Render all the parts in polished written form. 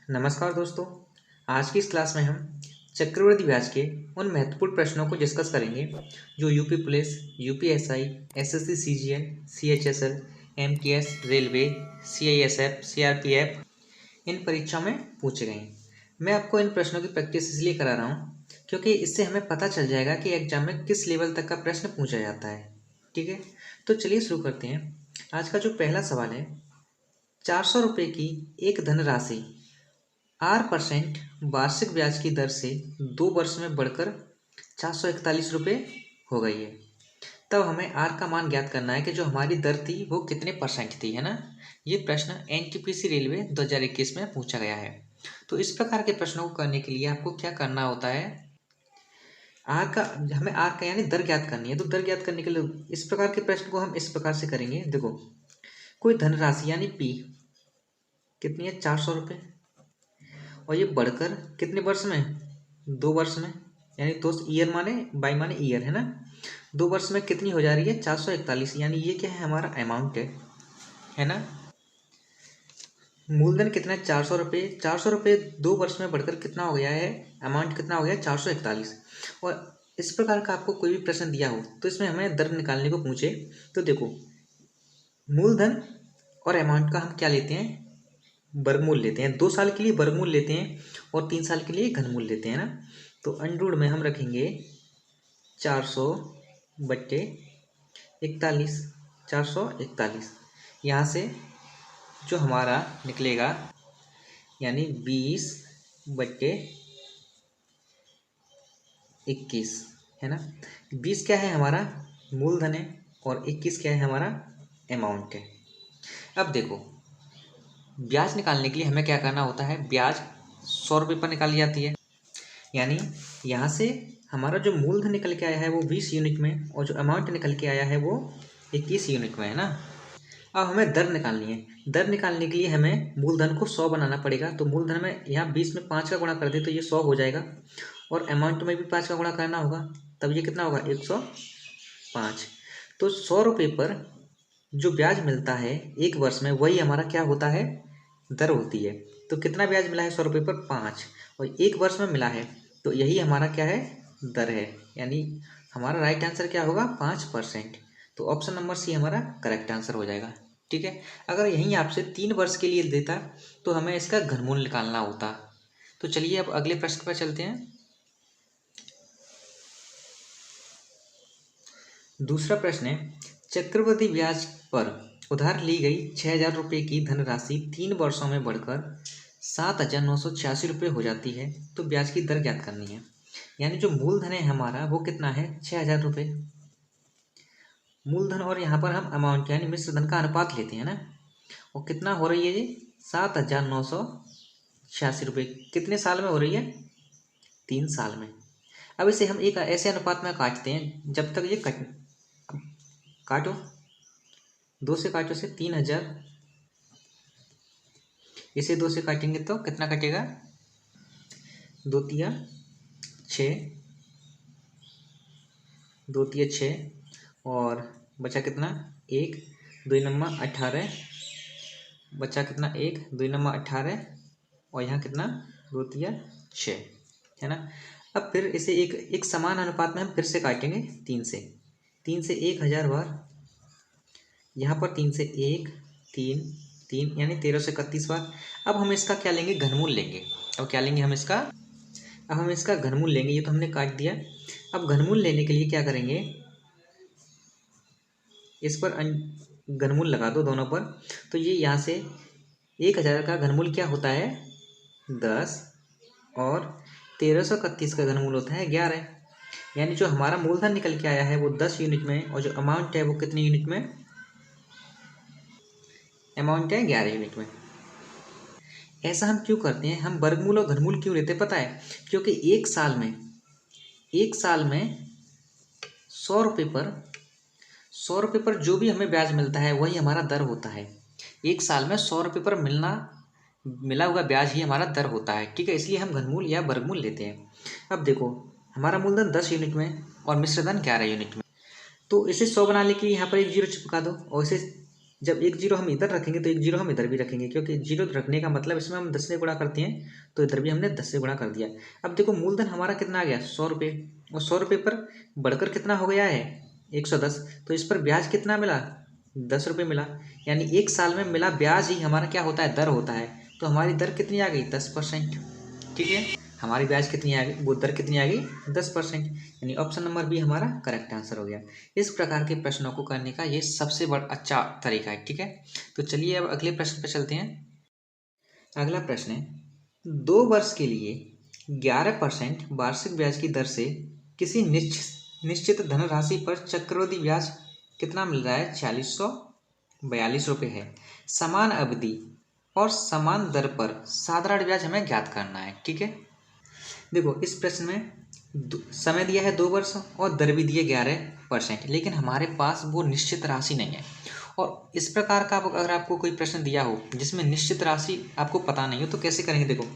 नमस्कार दोस्तों। आज की इस क्लास में हम चक्रवृद्धि ब्याज के उन महत्वपूर्ण प्रश्नों को डिस्कस करेंगे जो UP police, UPSI, SSC CGL, CHSL, MTS, railway, CISF, CRPF इन परीक्षाओं में पूछे गए हैं। मैं आपको इन प्रश्नों की प्रैक्टिस इसलिए करा रहा हूँ क्योंकि इससे हमें पता चल जाएगा कि एग्जाम में किस लेवल तक का प्रश्न पूछा जाता है। ठीक है, तो चलिए शुरू करते हैं। आज का जो पहला सवाल है, 400 रुपये की एक धनराशि 8% वार्षिक ब्याज की दर से 2 वर्ष में बढ़कर 441 रुपये हो गई है। तब हमें आर का मान ज्ञात करना है कि जो हमारी दर थी वो कितने परसेंट थी, है ना। ये प्रश्न एनटीपीसी रेलवे 2021 में पूछा गया है। तो इस प्रकार के प्रश्नों को करने के लिए आपको क्या करना होता है, हमें आर का यानी दर ज्ञात करनी है। तो दर ज्ञात करने के लिए इस प्रकार के प्रश्न को हम इस प्रकार से करेंगे। देखो, कोई धनराशि यानी पी कितनी है, 400 रुपये, और ये बढ़कर कितने वर्ष में, 2 वर्ष में, यानी दोस्त ईयर माने बाई माने ईयर, है ना। 2 वर्ष में कितनी हो जा रही है, 441, यानी ये क्या है, हमारा अमाउंट है ना। मूलधन कितना है, 400 रुपये। 400 रुपये 2 वर्ष में बढ़कर कितना हो गया है, अमाउंट कितना हो गया, 441। और इस प्रकार का आपको कोई भी प्रश्न दिया हो तो इसमें हमें दर निकालने को पूछे तो देखो, मूलधन और अमाउंट का हम क्या लेते हैं, वर्गमूल लेते हैं। 2 साल के लिए वर्गमूल लेते हैं और 3 साल के लिए घनमूल लेते हैं ना। तो अंडरूट में हम रखेंगे 400/41, 441। यहाँ से जो हमारा निकलेगा यानी 20/21, है ना। 20 क्या है, हमारा मूलधन है, और 21 क्या है, हमारा अमाउंट है। अब देखो, ब्याज निकालने के लिए हमें क्या करना होता है, ब्याज 100 रुपये पर निकाली जाती है। यानी यहाँ से हमारा जो मूलधन निकल के आया है वो 20 यूनिट में, और जो अमाउंट निकल के आया है वो 21 यूनिट में, है ना। अब हमें दर निकालनी है। दर निकालने के लिए हमें मूलधन को 100 बनाना पड़ेगा। तो मूलधन में यहाँ 20 में 5 का गुणा कर दे तो ये 100 हो जाएगा, और अमाउंट में भी 5 का गुणा करना होगा, तब ये कितना होगा, 105। तो 100 रुपये पर जो ब्याज मिलता है 1 वर्ष में, वही हमारा क्या होता है, दर होती है। तो कितना ब्याज मिला है 100 रुपये पर, 5, और 1 वर्ष में मिला है, तो यही हमारा क्या है, दर है। यानी हमारा राइट आंसर क्या होगा, 5%। तो ऑप्शन नंबर सी हमारा करेक्ट आंसर हो जाएगा। ठीक है, अगर यहीं आपसे 3 वर्ष के लिए देता तो हमें इसका घनमूल निकालना होता। तो चलिए अब अगले प्रश्न पर चलते हैं। दूसरा प्रश्न है, चक्रवृद्धि ब्याज पर उधार ली गई 6,000 रुपये की धनराशि 3 वर्षों में बढ़कर 7,986 रुपये हो जाती है, तो ब्याज की दर ज्ञात करनी है। यानी जो मूलधन है हमारा वो कितना है, 6,000 रुपये मूलधन, और यहाँ पर हम अमाउंट यानी मिश्र धन का अनुपात लेते हैं ना। और कितना हो रही है ये, 7,986 रुपये। कितने साल में हो रही है, 3 साल में। अब इसे हम एक ऐसे अनुपात में काटते हैं जब तक ये काटो, 2 से काटो से 3,000, इसे 2 से काटेंगे तो कितना कटेगा, 2 तिया 6, 2 तिया 6, और बचा कितना, 1, 2 नम्मा 18, बचा कितना, 1, 2 नम्मा 18, और यहाँ कितना, 2 तिया 6, है ना। अब फिर इसे एक समान अनुपात में हम फिर से काटेंगे 3 से 1,000 बार, यहाँ पर 3 से 1, 3, 3, यानी 13 से 31 बार। अब हम इसका क्या लेंगे, घनमूल लेंगे। अब क्या लेंगे हम इसका, अब हम इसका घनमूल लेंगे। ये तो हमने काट दिया। अब घनमूल लेने के लिए क्या करेंगे, इस पर घनमूल लगा दो दोनों पर। तो ये यहाँ से 1,000 का घनमूल क्या होता है, 10, और 1331 का घनमूल होता है 11। यानी जो हमारा मूलधन निकल के आया है वो 10 यूनिट में, और जो अमाउंट है वो कितने यूनिट में, अमाउंट है 11 यूनिट में। ऐसा हम क्यों करते हैं, हम वर्गमूल और घनमूल क्यों लेते हैं पता है, क्योंकि एक साल में 100 रुपये पर जो भी हमें ब्याज मिलता है वही हमारा दर होता है। एक साल में 100 रुपये पर मिला हुआ ब्याज ही हमारा दर होता है। ठीक है, इसलिए हम घनमूल या वर्गमूल लेते हैं। अब देखो, हमारा मूलधन 10 यूनिट में और मिश्रधन 11 यूनिट में, तो इसे 100 बनाने के लिए यहाँ पर एक जीरो चिपका दो, और इसे जब एक जीरो हम इधर रखेंगे तो एक जीरो हम इधर भी रखेंगे, क्योंकि जीरो रखने का मतलब इसमें हम 10 से गुणा करते हैं, तो इधर भी हमने 10 से गुणा कर दिया। अब देखो मूलधन हमारा कितना आ गया 100 रुपये, और 100 रुपये पर बढ़कर कितना हो गया है 110, तो इस पर ब्याज कितना मिला 10 रुपये मिला। यानी एक साल में मिला ब्याज ही हमारा क्या होता है दर होता है। तो हमारी दर कितनी आ गई 10%। ठीक है, हमारी ब्याज कितनी आ गई, वो दर कितनी आ गई 10%। यानी ऑप्शन नंबर बी हमारा करेक्ट आंसर हो गया। इस प्रकार के प्रश्नों को करने का ये सबसे बड़ा अच्छा तरीका है। ठीक है, तो चलिए अब अगले प्रश्न पर चलते हैं। अगला प्रश्न है 2 वर्ष के लिए 11% वार्षिक ब्याज की दर से किसी निश्चित धनराशि पर चक्रवृद्धि ब्याज कितना मिल रहा है 4642 रुपये है। समान अवधि और समान दर पर साधारण ब्याज हमें ज्ञात करना है। ठीक है, देखो इस प्रश्न में समय दिया है 2 वर्ष और दर भी दी है 11%, लेकिन हमारे पास वो निश्चित राशि नहीं है। और इस प्रकार का अगर आपको कोई प्रश्न दिया हो जिसमें निश्चित राशि आपको पता नहीं हो तो कैसे करेंगे। देखो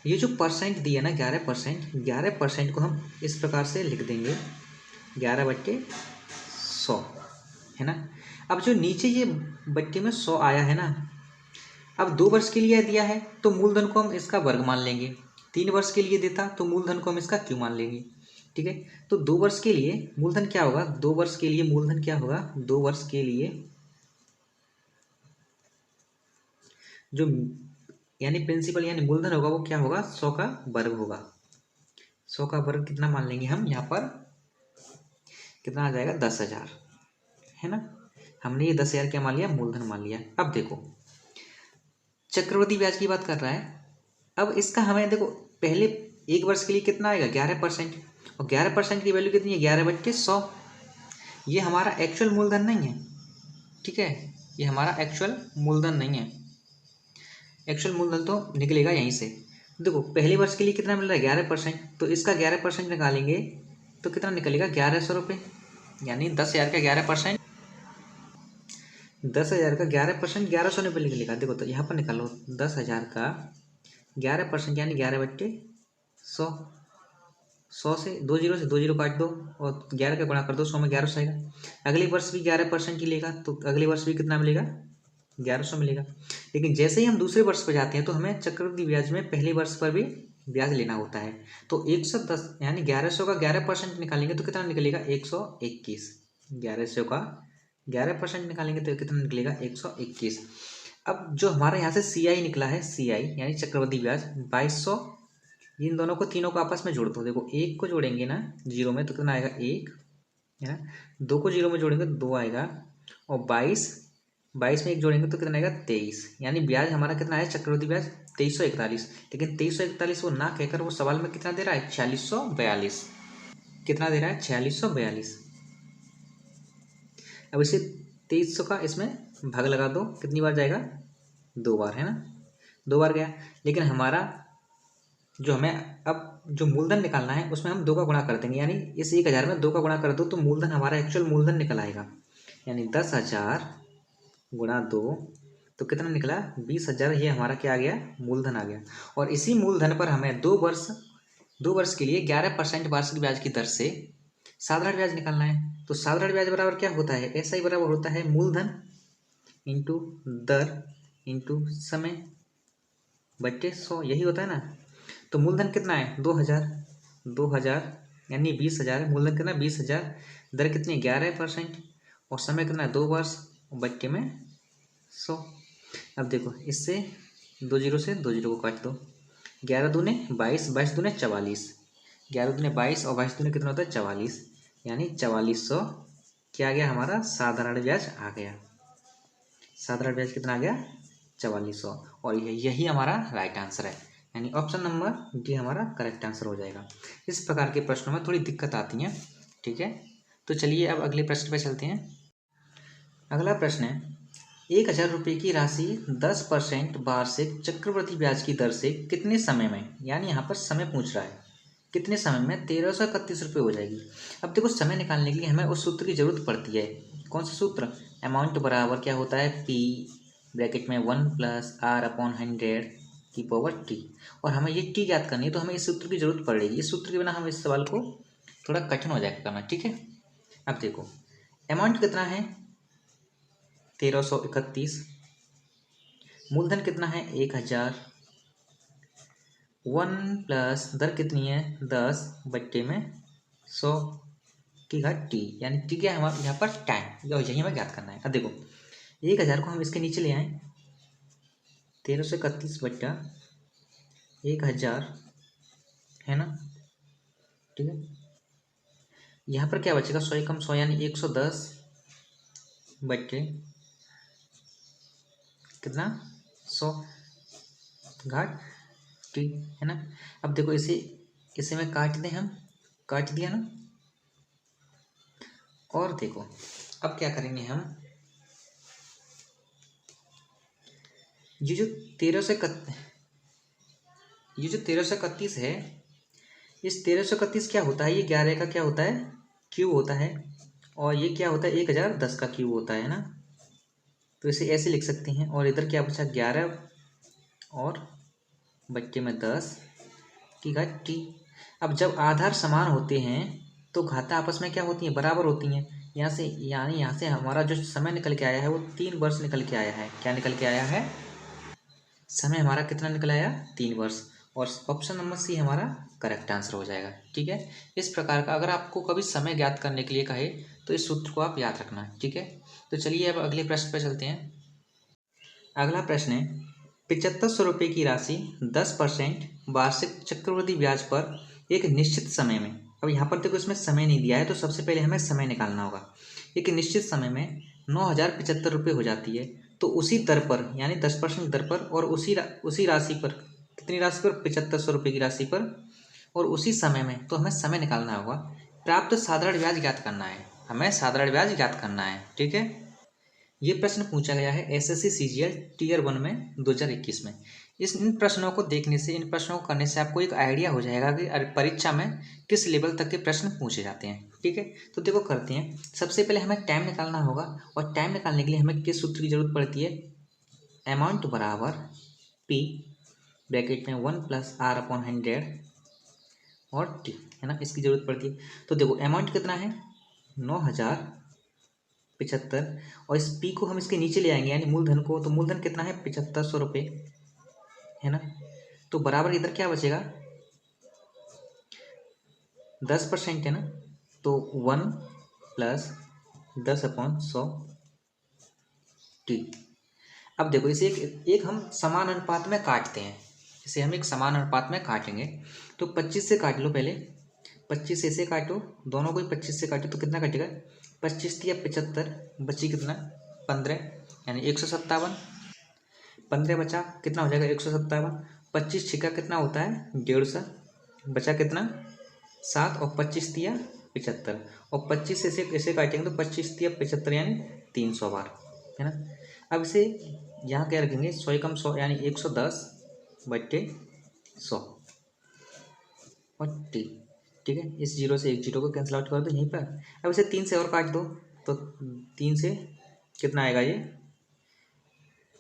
ये जो परसेंट दिया ना 11% को हम इस प्रकार से लिख देंगे 11/100 है ना। अब जो नीचे ये बट्टे में 100 आया है ना, अब 2 वर्ष के लिए दिया है तो मूलधन को हम इसका वर्ग मान लेंगे। 3 वर्ष के लिए देता तो मूलधन को हम इसका क्यों मान लेंगे। ठीक है, तो 2 वर्ष के लिए मूलधन क्या होगा, 2 वर्ष के लिए मूलधन क्या होगा, 2 वर्ष के लिए जो यानी प्रिंसिपल यानी मूलधन होगा वो क्या होगा 100 का वर्ग होगा। 100 का वर्ग कितना मान लेंगे हम यहाँ पर, कितना आ जाएगा 10,000 है ना। हमने ये 10,000 क्या मान लिया मूलधन मान लिया। अब देखो चक्रवृद्धि ब्याज की बात कर रहा है। अब इसका हमें देखो पहले 1 वर्ष के लिए कितना आएगा 11%, और 11% की वैल्यू कितनी है 11/100। ये हमारा एक्चुअल मूलधन नहीं है। ठीक है, ये हमारा एक्चुअल मूलधन नहीं है। एक्चुअल मूलधन तो निकलेगा यहीं से। देखो पहले वर्ष के लिए कितना मिल रहा है 11%, तो इसका 11% निकालेंगे तो कितना निकलेगा 1100 रुपये। यानी 10,000 का 11%, 10,000 का 11% 1100 रुपये निकलेगा। देखो तो यहाँ पर निकालो 10,000 का 11% यानी 11/100। 100 से 2 जीरो काट दो और 11 का गुणा कर दो, 100 में 1100 आएगा। अगले वर्ष भी 11% ही लेगा तो अगले वर्ष भी कितना मिलेगा 1100 मिलेगा। लेकिन जैसे ही हम दूसरे वर्ष पर जाते हैं तो हमें चक्रवृद्धि ब्याज में पहले वर्ष पर भी ब्याज लेना होता है। तो 110 यानी 1100 का 11% निकालेंगे तो कितना निकलेगा 121। 1100 का 11% निकालेंगे तो कितना निकलेगा 121। अब जो हमारे यहाँ से CI निकला है, CI यानी चक्रवृद्धि ब्याज 2200, इन दोनों को तीनों को आपस में जोड़ दो। देखो एक को जोड़ेंगे ना जीरो में तो कितना आएगा 1 है ना, 2 को जीरो में जोड़ेंगे तो 2 आएगा, और 22 में 1 जोड़ेंगे तो कितना आएगा 23। यानी ब्याज हमारा कितना है चक्रवृद्धि ब्याज 2341। लेकिन 2341 वो ना कहकर वो सवाल में कितना दे रहा है 4642। कितना दे रहा है 4642। अब इसे 2300 का इसमें भाग लगा दो, कितनी बार जाएगा 2 बार है ना, 2 बार गया। लेकिन हमारा जो हमें अब जो मूलधन निकालना है उसमें हम 2 का गुणा कर देंगे। यानी इस 1000 में 2 का गुणा कर दो तो मूलधन हमारा एक्चुअल मूलधन निकल आएगा। यानी 10,000 गुणा 2 तो कितना निकला 20,000। ये हमारा क्या आ गया मूलधन आ गया। और इसी मूलधन पर हमें 2 वर्ष के लिए 11% वार्षिक ब्याज की दर से साधारण ब्याज निकालना है। तो साधारण ब्याज बराबर क्या होता है, ऐसा ही बराबर होता है मूलधन इंटू दर इंटू समय बट्टे 100, यही होता है ना। तो मूलधन कितना है 2000 यानी 20,000 है। मूलधन कितना 20,000, दर कितनी 11% और समय कितना है 2 वर्ष, बट्टे में 100। अब देखो इससे 2 जीरो से 2 जीरो को काट दो, 11 दूने 22, 22 दूने 44, 11 दूने 22 और 22 दूने कितना होता है 44। यानी 4400 क्या आ गया हमारा साधारण ब्याज आ गया। साधारण ब्याज कितना आ गया 4400, और यही हमारा राइट आंसर है। यानी ऑप्शन नंबर डी हमारा करेक्ट आंसर हो जाएगा। इस प्रकार के प्रश्नों में थोड़ी दिक्कत आती है। ठीक है, तो चलिए अब अगले प्रश्न पे चलते हैं। अगला प्रश्न है 1,000 रुपये की राशि 10% वार्षिक चक्रवृद्धि ब्याज की दर से कितने समय में, यानी यहाँ पर समय पूछ रहा है कितने समय में 1,331 रुपये हो जाएगी। अब देखो समय निकालने के लिए हमें उस सूत्र की जरूरत पड़ती है। कौन सा सूत्र, अमाउंट बराबर क्या होता है P ब्रैकेट में 1 + R/100 की पावर T, और हमें ये T ज्ञात करनी है तो हमें इस सूत्र की जरूरत पड़ेगी। इस सूत्र के बिना हम इस सवाल को थोड़ा कठिन हो जाएगा करना। ठीक है, अब देखो अमाउंट कितना है 1331। मूलधन कितना है 1000। 1 प्लस दर कितनी है 10 बट्टे में 100 की घात टी, यानी टी क्या है हमारे यहाँ पर टाइम, यही हमें ज्ञात करना है। अब देखो 1000 को हम इसके नीचे ले आए, 1331 बट्टा 1000 है ना, ठीक है। यहाँ पर क्या बचेगा 100 कम 100 यानी 110 बट्टे कितना 100 घाट टी, है ना। अब देखो इसे में काट दें, हम काट दिया ना। और देखो अब क्या करेंगे हम, ये जो 1331 है, इस 1331 क्या होता है, ये 11 का क्या होता है क्यूब होता है, और ये क्या होता है 1010 का क्यूब होता है ना। तो इसे ऐसे लिख सकते हैं। और इधर क्या बचा 11 और बट्टे में 10 की घात टी। अब जब आधार समान होते हैं तो घाता आपस में क्या होती हैं बराबर होती हैं। यहाँ से यानी यहाँ से हमारा जो समय निकल के आया है वो 3 वर्ष निकल के आया है। क्या निकल के आया है, समय हमारा कितना निकल आया 3 वर्ष। और ऑप्शन नंबर सी हमारा करेक्ट आंसर हो जाएगा, ठीक है। इस प्रकार का अगर आपको कभी समय ज्ञात करने के लिए कहे तो इस सूत्र को आप याद रखना, ठीक है। तो चलिए अब अगले प्रश्न पर चलते हैं। अगला प्रश्न है 7500 रुपये की राशि 10% वार्षिक चक्रवृद्धि ब्याज पर एक निश्चित समय में। अब यहाँ पर देखो इसमें समय नहीं दिया है, तो सबसे पहले हमें समय निकालना होगा। एक निश्चित समय में 9075 रुपये हो जाती है, तो उसी दर पर यानी 10% दर पर और उसी राशि पर, कितनी राशि पर 7500 रुपये की राशि पर और उसी समय में, तो हमें समय निकालना होगा। प्राप्त साधारण ब्याज ज्ञात करना है, हमें साधारण ब्याज ज्ञात करना है, ठीक है। ये प्रश्न पूछा गया है एसएससी सीजीएल टीयर 1 में 2021 में। इन प्रश्नों को देखने से, इन प्रश्नों को करने से आपको एक आइडिया हो जाएगा कि परीक्षा में किस लेवल तक के प्रश्न पूछे जाते हैं, ठीक है। तो देखो करते हैं। सबसे पहले हमें टाइम निकालना होगा, और टाइम निकालने के लिए हमें किस सूत्र की जरूरत पड़ती है, अमाउंट बराबर पी ब्रैकेट में 1 प्लस आर अपॉन 100 और टी, है ना, इसकी जरूरत पड़ती है। तो देखो अमाउंट कितना है 9075, और इस पी को हम इसके नीचे ले आएंगे यानी मूलधन को, तो मूलधन कितना है 7500 रुपये, है ना। तो बराबर इधर क्या बचेगा 10% है ना, तो 1 प्लस 10/100 टी। अब देखो इसे एक हम समान अनुपात में काटते हैं, इसे हम एक समान अनुपात में काटेंगे। तो 25 से काट लो पहले, 25 ऐसे काटो, दोनों को 25 से काटो तो कितना कटेगा 25 या 75, बची कितना 15 यानी 157। 15 बचा कितना हो जाएगा 157। 25 छिका कितना होता है 150, बचा कितना 7 और 25 तिया 75, और 25 ऐसे ऐसे काटेंगे तो 25 तिया 75 यानी 300 बार, है ना। अब इसे यहाँ क्या रखेंगे 100 कम 100 यानी 110 बट्टे 100 और टी, ठीक है। इस जीरो से एक जीरो को कैंसिल आउट कर दो यहीं पर। अब इसे 3 से और काट दो, तो 3 से कितना आएगा ये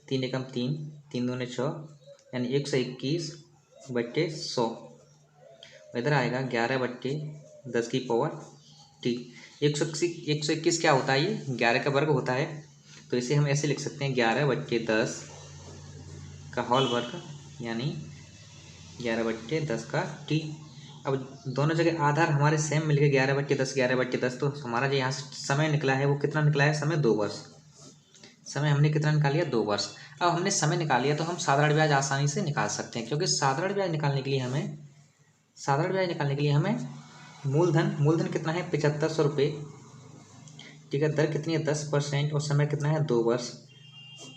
3 एकम 3, 3 दूने 6 यानी 121 बट्टे 100। इधर आएगा 11 बट्टे 10 की पावर टी। 121 क्या होता है, ये 11 का वर्ग होता है, तो इसे हम ऐसे लिख सकते हैं 11 बट्टे 10 का होल वर्ग यानी 11 बट्टे 10 का टी। अब दोनों जगह आधार हमारे सेम मिल गए 11 बट्टे 10 11 बट्टे 10, तो हमारा जो यहाँ से समय निकला है वो कितना निकला है समय 2 वर्ष। समय हमने कितना निकाल लिया 2 वर्ष। अब हमने समय निकाल लिया तो हम साधारण ब्याज आसानी से निकाल सकते हैं, क्योंकि साधारण ब्याज निकालने के लिए हमें मूलधन कितना है 7500 रुपये, ठीक है। दर कितनी है 10% और समय कितना है 2 वर्ष,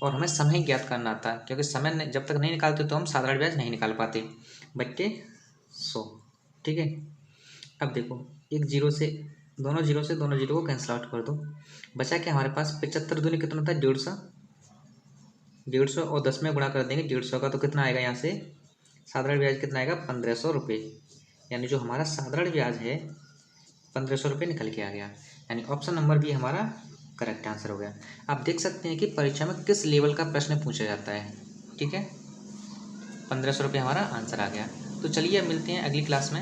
और हमें समय ज्ञात करना था, क्योंकि समय जब तक नहीं निकालते तो हम साधारण ब्याज नहीं निकाल पाते, बट्टे 100, ठीक है। अब देखो एक जीरो से दोनों जीरो को कैंसिल आउट कर दो, बचा क्या हमारे पास 75 दूनी कितना होता है 150 और 10 में गुणा कर देंगे 150 का, तो कितना आएगा यहाँ से साधारण ब्याज कितना आएगा 1500 रुपये, यानी जो हमारा साधारण ब्याज है 1500 रुपये निकल के आ गया, यानी ऑप्शन नंबर बी हमारा करेक्ट आंसर हो गया। आप देख सकते हैं कि परीक्षा में किस लेवल का प्रश्न पूछा जाता है, ठीक है। 1500 रुपये हमारा आंसर आ गया। तो चलिए अब मिलते हैं अगली क्लास में।